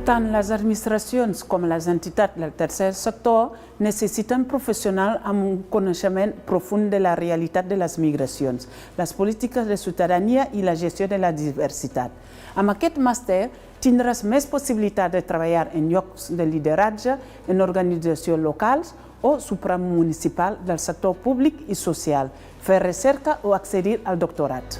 Tant les administracions com les entitats del tercer sector necessiten professionals amb un coneixement profund de la realitat de les migracions, les polítiques de ciutadania i la gestió de la diversitat. Amb aquest màster tindràs més possibilitat de treballar en llocs de lideratge, en organitzacions locals o supramunicipal del sector públic i social, fer recerca o accedir al doctorat.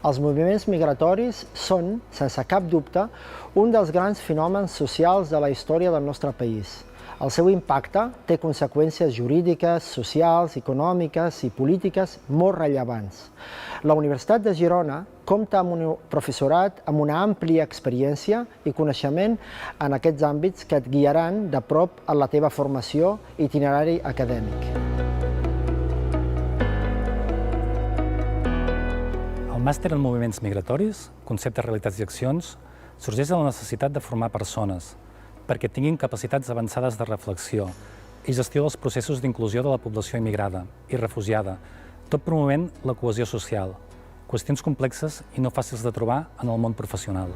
Els moviments migratoris són, sense cap dubte, un dels grans fenòmens socials de la història del nostre país. El seu impacte té conseqüències jurídiques, socials, econòmiques i polítiques molt rellevants. La Universitat de Girona compta amb un professorat amb una àmplia experiència i coneixement en aquests àmbits que et guiaran de prop en la teva formació i itinerari acadèmic. El màster en moviments migratoris, conceptes, realitats i accions, sorgeix de la necessitat de formar persones perquè tinguin capacitats avançades de reflexió i gestió dels processos d'inclusió de la població immigrada i refugiada, tot promovent la cohesió social, qüestions complexes i no fàcils de trobar en el món professional.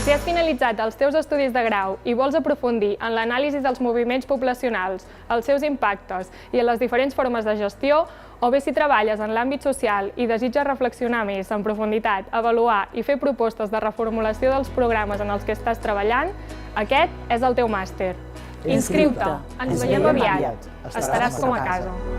Si has finalitzat els teus estudis de grau i vols aprofundir en l'anàlisi dels moviments poblacionals, els seus impactes i en les diferents formes de gestió, o bé si treballes en l'àmbit social i desitges reflexionar més en profunditat, avaluar i fer propostes de reformulació dels programes en els que estàs treballant, aquest és el teu màster. Inscriu-te! Ens veiem aviat! Estaràs com a casa.